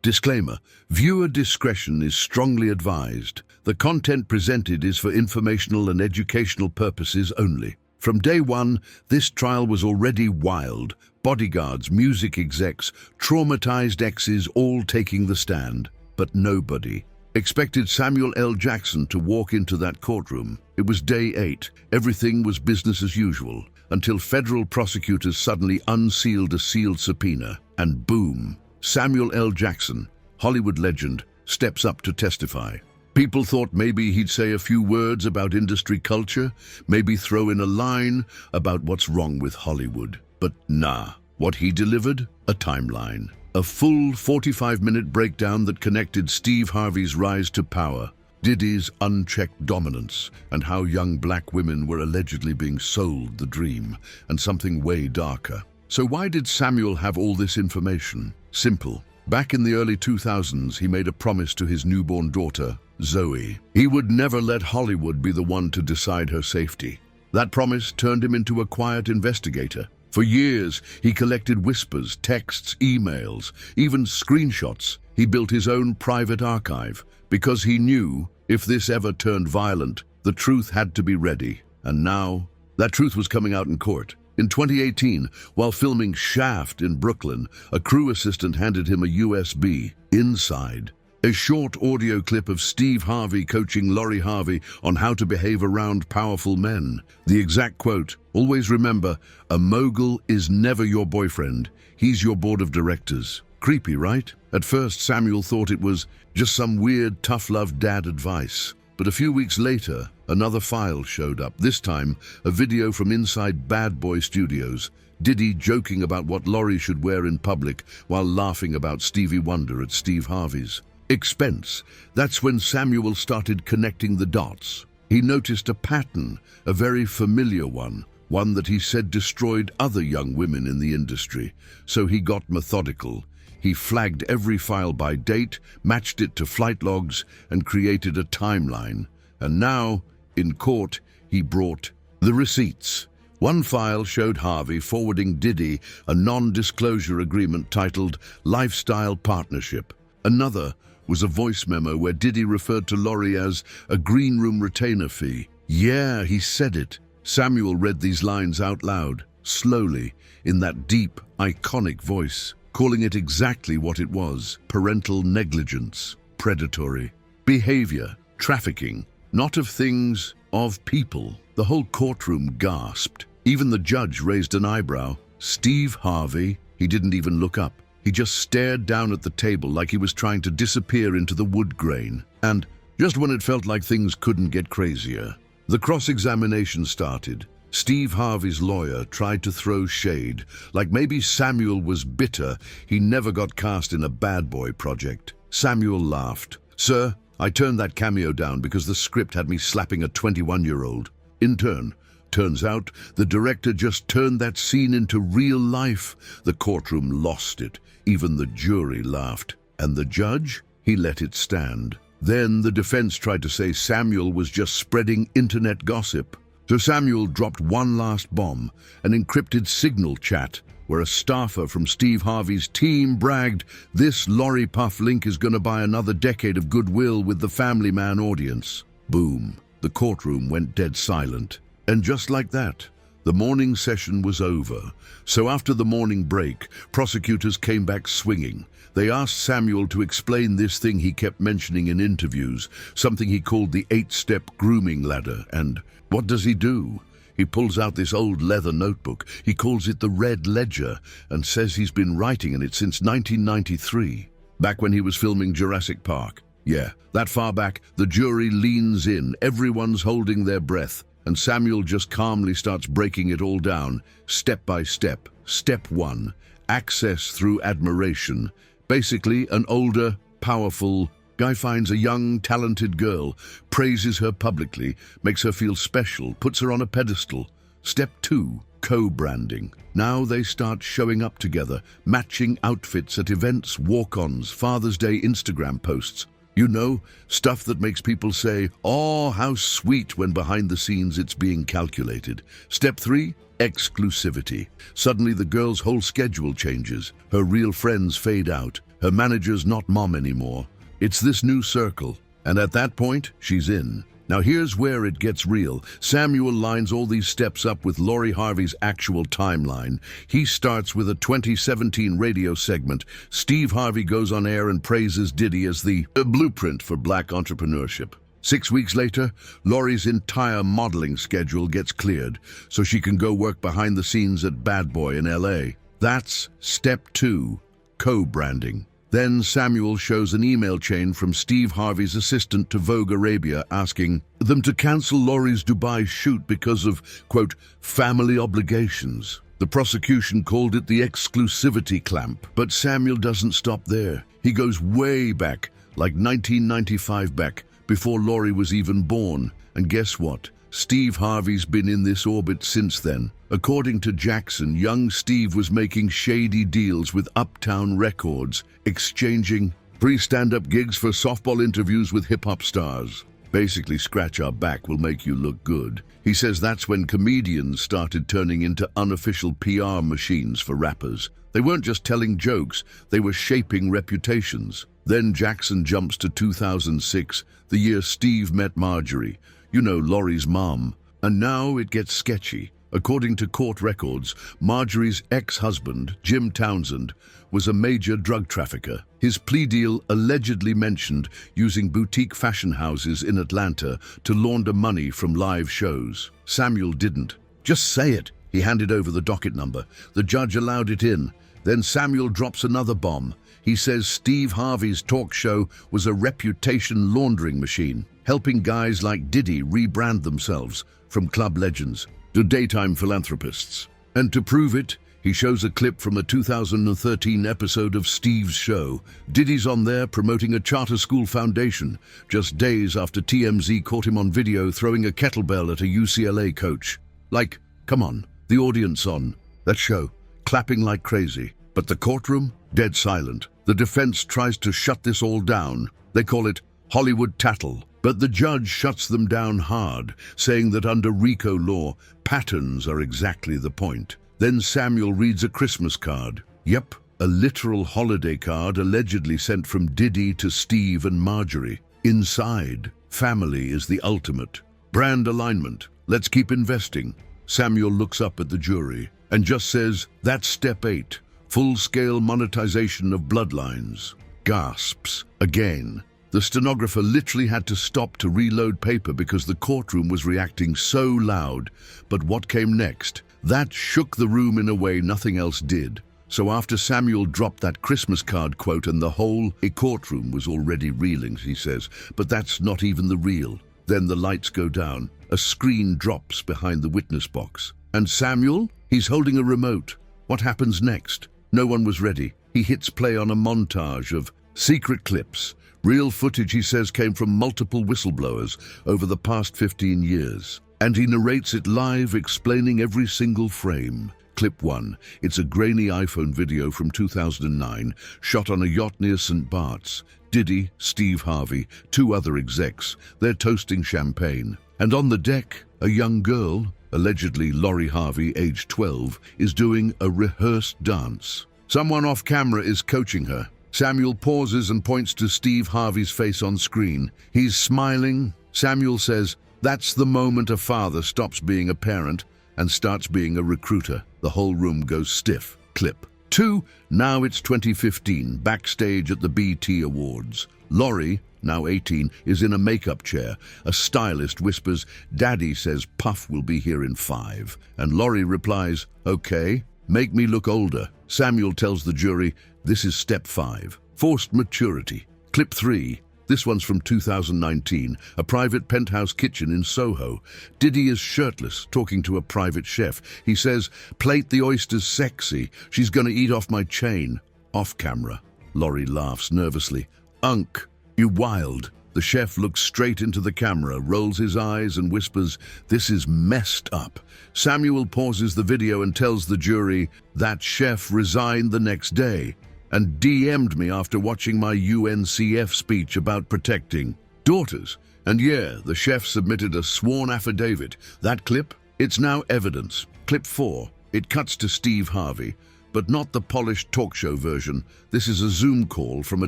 Disclaimer: viewer discretion is strongly advised. The content presented is for informational and educational purposes only. From day one, this trial was already wild. Bodyguards, music execs, traumatized exes all taking the stand. But nobody expected Samuel L. Jackson to walk into that courtroom. It was day 8. Everything was business as usual, until federal prosecutors suddenly unsealed a sealed subpoena. And boom, Samuel L. Jackson, Hollywood legend, steps up to testify. People thought maybe he'd say a few words about industry culture, maybe throw in a line about what's wrong with Hollywood. But nah, what he delivered? A timeline. A full 45-minute breakdown that connected Steve Harvey's rise to power, Diddy's unchecked dominance, and how young black women were allegedly being sold the dream, and something way darker. So why did Samuel have all this information? Simple. Back in the early 2000s, he made a promise to his newborn daughter, Zoe. He would never let Hollywood be the one to decide her safety. That promise turned him into a quiet investigator. For years, he collected whispers, texts, emails, even screenshots. He built his own private archive because he knew if this ever turned violent, the truth had to be ready. And now, that truth was coming out in court. In 2018, while filming Shaft in Brooklyn, a crew assistant handed him a USB. Inside, a short audio clip of Steve Harvey coaching Lori Harvey on how to behave around powerful men. The exact quote: "Always remember, a mogul is never your boyfriend. He's your board of directors." Creepy, right? At first, Samuel thought it was just some weird, tough-love dad advice. But a few weeks later, another file showed up. This time, a video from inside Bad Boy Studios. Diddy joking about what Lori should wear in public while laughing about Stevie Wonder at Steve Harvey's expense. That's when Samuel started connecting the dots. He noticed a pattern, a very familiar one that he said destroyed other young women in the industry. So he got methodical. He flagged every file by date, matched it to flight logs, and created a timeline. And now, in court, he brought the receipts. One file showed Harvey forwarding Diddy a non-disclosure agreement titled Lifestyle Partnership. Another was a voice memo where Diddy referred to Lori as a green room retainer fee. Yeah, he said it. Samuel read these lines out loud, slowly, in that deep, iconic voice, calling it exactly what it was: parental negligence, predatory behavior, trafficking, not of things, of people. The whole courtroom gasped. Even the judge raised an eyebrow. Steve Harvey, he didn't even look up. He just stared down at the table like he was trying to disappear into the wood grain. And just when it felt like things couldn't get crazier, the cross-examination started. Steve Harvey's lawyer tried to throw shade, like maybe Samuel was bitter he never got cast in a Bad Boy project. Samuel laughed. "Sir, I turned that cameo down because the script had me slapping a 21-year-old. In turn, turns out the director just turned that scene into real life." The courtroom lost it. Even the jury laughed. And the judge? He let it stand. Then the defense tried to say Samuel was just spreading internet gossip. So Samuel dropped one last bomb, an encrypted signal chat, where a staffer from Steve Harvey's team bragged, "This Lori Puff link is gonna buy another decade of goodwill with the Family Man audience." Boom. The courtroom went dead silent. And just like that, the morning session was over. So after the morning break, prosecutors came back swinging. They asked Samuel to explain this thing he kept mentioning in interviews, something he called the 8-step grooming ladder. And what does he do? He pulls out this old leather notebook. He calls it the Red Ledger and says he's been writing in it since 1993, back when he was filming Jurassic Park. Yeah, that far back. The jury leans in. Everyone's holding their breath. And Samuel just calmly starts breaking it all down, step by step. Step 1, access through admiration. Basically, an older, powerful guy finds a young, talented girl, praises her publicly, makes her feel special, puts her on a pedestal. Step 2, co-branding. Now they start showing up together, matching outfits at events, walk-ons, Father's Day Instagram posts. You know, stuff that makes people say, "Oh, how sweet," when behind the scenes it's being calculated. Step 3, exclusivity. Suddenly the girl's whole schedule changes. Her real friends fade out. Her manager's not mom anymore. It's this new circle. And at that point, she's in. Now here's where it gets real. Samuel lines all these steps up with Lori Harvey's actual timeline. He starts with a 2017 radio segment. Steve Harvey goes on air and praises Diddy as the blueprint for black entrepreneurship. 6 weeks later, Lori's entire modeling schedule gets cleared so she can go work behind the scenes at Bad Boy in LA. That's step 2, co-branding. Then Samuel shows an email chain from Steve Harvey's assistant to Vogue Arabia asking them to cancel Lori's Dubai shoot because of, quote, family obligations. The prosecution called it the exclusivity clamp. But Samuel doesn't stop there. He goes way back, like 1995 back, before Lori was even born. And guess what? Steve Harvey's been in this orbit since then. According to Jackson, young Steve was making shady deals with Uptown Records, exchanging free stand-up gigs for softball interviews with hip-hop stars. Basically, scratch our back will make you look good. He says that's when comedians started turning into unofficial PR machines for rappers. They weren't just telling jokes, they were shaping reputations. Then Jackson jumps to 2006, the year Steve met Marjorie, you know, Lori's mom. And now it gets sketchy. According to court records, Marjorie's ex-husband, Jim Townsend, was a major drug trafficker. His plea deal allegedly mentioned using boutique fashion houses in Atlanta to launder money from live shows. Samuel didn't. Just say it. He handed over the docket number. The judge allowed it in. Then Samuel drops another bomb. He says Steve Harvey's talk show was a reputation laundering machine, helping guys like Diddy rebrand themselves from club legends to daytime philanthropists. And to prove it, he shows a clip from a 2013 episode of Steve's show. Diddy's on there promoting a charter school foundation, just days after TMZ caught him on video throwing a kettlebell at a UCLA coach. Like, come on, the audience on that show, clapping like crazy. But the courtroom, dead silent. The defense tries to shut this all down. They call it Hollywood tattle. But the judge shuts them down hard, saying that under RICO law, patterns are exactly the point. Then Samuel reads a Christmas card. Yep, a literal holiday card allegedly sent from Diddy to Steve and Marjorie. Inside, family is the ultimate. Brand alignment. Let's keep investing. Samuel looks up at the jury and just says, that's step 8. Full-scale monetization of bloodlines. Gasps. Again. The stenographer literally had to stop to reload paper because the courtroom was reacting so loud. But what came next? That shook the room in a way nothing else did. So after Samuel dropped that Christmas card quote and the whole courtroom was already reeling, he says, but that's not even the real. Then the lights go down. A screen drops behind the witness box. And Samuel? He's holding a remote. What happens next? No one was ready. He hits play on a montage of secret clips. Real footage, he says, came from multiple whistleblowers over the past 15 years. And he narrates it live, explaining every single frame. Clip 1. It's a grainy iPhone video from 2009, shot on a yacht near St. Bart's. Diddy, Steve Harvey, 2 other execs. They're toasting champagne. And on the deck, a young girl, allegedly Lori Harvey, age 12, is doing a rehearsed dance. Someone off camera is coaching her. Samuel pauses and points to Steve Harvey's face on screen. He's smiling. Samuel says, that's the moment a father stops being a parent and starts being a recruiter. The whole room goes stiff. Clip 2. Now it's 2015, backstage at the BT Awards. Lori, now 18, is in a makeup chair. A stylist whispers, Daddy says Puff will be here in 5. And Lori replies, okay, make me look older. Samuel tells the jury, this is step 5, forced maturity. Clip 3. This one's from 2019, a private penthouse kitchen in Soho. Diddy is shirtless, talking to a private chef. He says, plate the oysters sexy. She's gonna eat off my chain. Off camera. Lori laughs nervously. Unk, you wild. The chef looks straight into the camera, rolls his eyes and whispers, this is messed up. Samuel pauses the video and tells the jury, that chef resigned the next day and DM'd me after watching my UNCF speech about protecting daughters. And yeah, the chef submitted a sworn affidavit. That clip, it's now evidence. Clip 4, it cuts to Steve Harvey, but not the polished talk show version. This is a Zoom call from a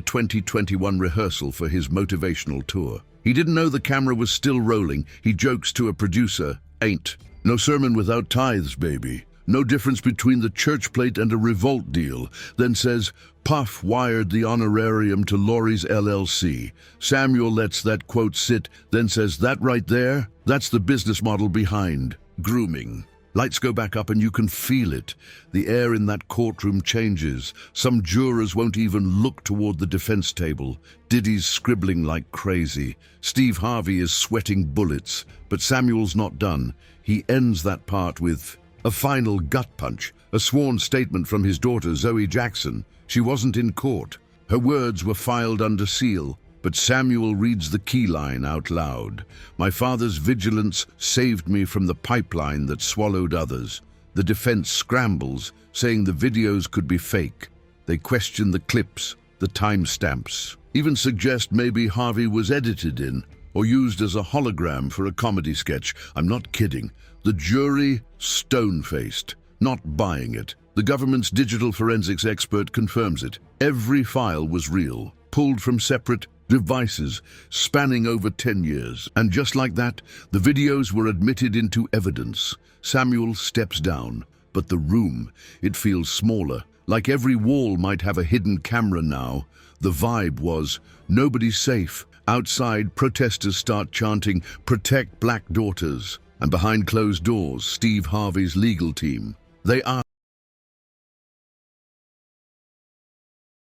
2021 rehearsal for his motivational tour. He didn't know the camera was still rolling. He jokes to a producer, "Ain't no sermon without tithes, baby. No difference between the church plate and a revolt deal." Then says, "Puff wired the honorarium to Lori's LLC. Samuel lets that quote sit, then says, "That right there, that's the business model behind grooming." Lights go back up and you can feel it. The air in that courtroom changes. Some jurors won't even look toward the defense table. Diddy's scribbling like crazy. Steve Harvey is sweating bullets. But Samuel's not done. He ends that part with a final gut punch, a sworn statement from his daughter, Zoe Jackson. She wasn't in court. Her words were filed under seal. But Samuel reads the key line out loud. "My father's vigilance saved me from the pipeline that swallowed others." The defense scrambles, saying the videos could be fake. They question the clips, the timestamps, even suggest maybe Harvey was edited in or used as a hologram for a comedy sketch. I'm not kidding. The jury, stone-faced, not buying it. The government's digital forensics expert confirms it. Every file was real, pulled from separate devices spanning over 10 years. And just like that, the videos were admitted into evidence. Samuel steps down, but the room, it feels smaller, like every wall might have a hidden camera now. The vibe was, nobody's safe. Outside, protesters start chanting, "Protect black daughters." And behind closed doors, Steve Harvey's legal team. They are